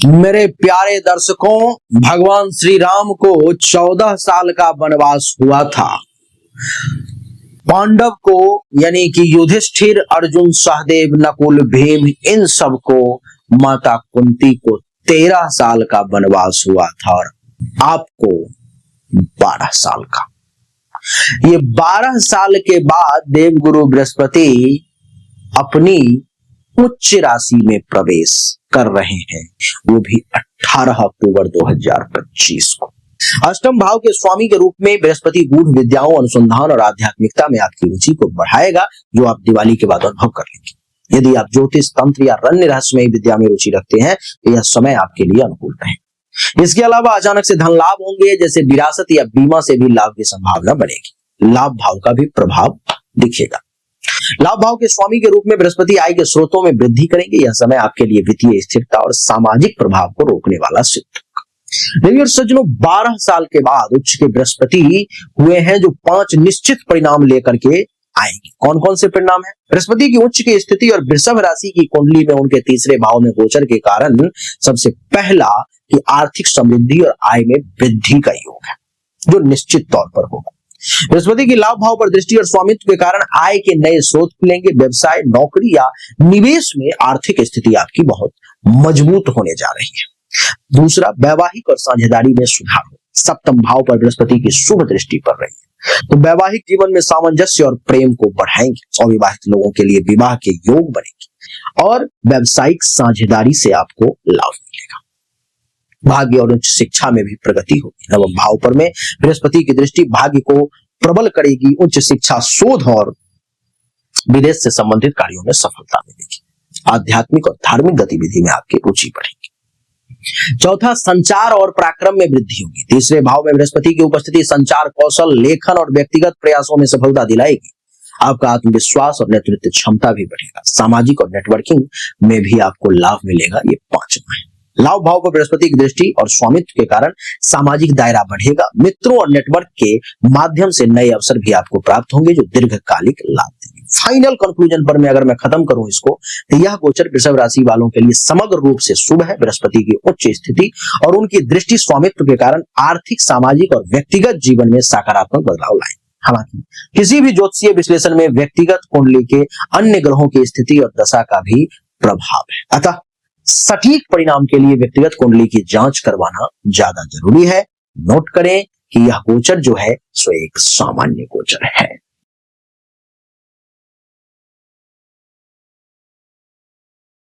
मेरे प्यारे दर्शकों, भगवान श्री राम को 14 साल का वनवास हुआ था। पांडव को यानी कि युधिष्ठिर, अर्जुन, सहदेव, नकुल, भीम, इन सब को माता कुंती को 13 साल का वनवास हुआ था और आपको 12 साल का। ये 12 साल के बाद देवगुरु बृहस्पति अपनी उच्च राशि में प्रवेश कर रहे हैं, वो भी 18 अक्टूबर 2025 को। अष्टम भाव के स्वामी के रूप में बृहस्पति गूढ़ विद्याओं, अनुसंधान और आध्यात्मिकता में आपकी रुचि को बढ़ाएगा, जो आप दिवाली के बाद अनुभव कर लेंगे। यदि आप ज्योतिष, तंत्र या अन्य रहस्यमय विद्या में रुचि रखते हैं तो यह समय आपके लिए अनुकूल रहेगा। इसके अलावा अचानक से धन लाभ होंगे, जैसे विरासत या बीमा से भी लाभ की संभावना बनेगी। लाभ भाव का भी प्रभाव दिखेगा। लाभ भाव के स्वामी के रूप में बृहस्पति आय के स्रोतों में वृद्धि करेंगे। यह समय आपके लिए वित्तीय स्थिरता और सामाजिक प्रभाव को रोकने वाला सिद्ध होगा। देखिए सज्जनों, 12 साल के बाद उच्च के बृहस्पति हुए हैं, जो 5 निश्चित परिणाम लेकर के आएंगे। कौन कौन से परिणाम है? बृहस्पति की उच्च की स्थिति और वृषभ राशि की कुंडली में उनके तीसरे भाव में गोचर के कारण सबसे पहला कि आर्थिक समृद्धि और आय में वृद्धि का योग है, जो निश्चित तौर पर होगा। बृहस्पति की लाभ भाव पर दृष्टि और स्वामित्व के कारण आय के नए स्रोत खुलेंगे। व्यवसाय, नौकरी या निवेश में आर्थिक स्थिति आपकी बहुत मजबूत होने जा रही है। दूसरा, वैवाहिक और साझेदारी में सुधार हो। सप्तम भाव पर बृहस्पति की शुभ दृष्टि पड़ रही है, तो वैवाहिक जीवन में सामंजस्य और प्रेम को बढ़ाएंगे। अविवाहित लोगों के लिए विवाह के योग बनेंगे और व्यावसायिक साझेदारी से आपको लाभ मिलेगा। भाग्य और उच्च शिक्षा में भी प्रगति होगी। नवम भाव पर में बृहस्पति की दृष्टि भाग्य को प्रबल करेगी। उच्च शिक्षा, शोध और विदेश से संबंधित कार्यों में सफलता मिलेगी। आध्यात्मिक और धार्मिक गतिविधि में आपकी रुचि बढ़ेगी। चौथा, संचार और पराक्रम में वृद्धि होगी। तीसरे भाव में बृहस्पति की उपस्थिति संचार कौशल, लेखन और व्यक्तिगत प्रयासों में सफलता दिलाएगी। आपका आत्मविश्वास और नेतृत्व क्षमता भी बढ़ेगा। सामाजिक और नेटवर्किंग में भी आपको लाभ मिलेगा। ये पांचवा है। लाभ भाव पर बृहस्पति की दृष्टि और स्वामित्व के कारण सामाजिक दायरा बढ़ेगा। मित्रों और नेटवर्क के माध्यम से नए अवसर भी आपको प्राप्त होंगे, जो दीर्घकालिक लाभ देंगे। फाइनल कंक्लूजन पर मैं अगर मैं खत्म करूं इसको, तो यह गोचर वृषभ राशि वालों के लिए समग्र रूप से शुभ है। बृहस्पति की उच्च स्थिति और उनकी दृष्टि स्वामित्व के कारण आर्थिक, सामाजिक और व्यक्तिगत जीवन में सकारात्मक बदलाव लाए। हालांकि किसी भी ज्योतिषीय विश्लेषण में व्यक्तिगत कुंडली के अन्य ग्रहों की स्थिति और दशा का भी प्रभाव है, अतः सटीक परिणाम के लिए व्यक्तिगत कुंडली की जांच करवाना ज्यादा जरूरी है। नोट करें कि यह गोचर जो है सो एक सामान्य गोचर है।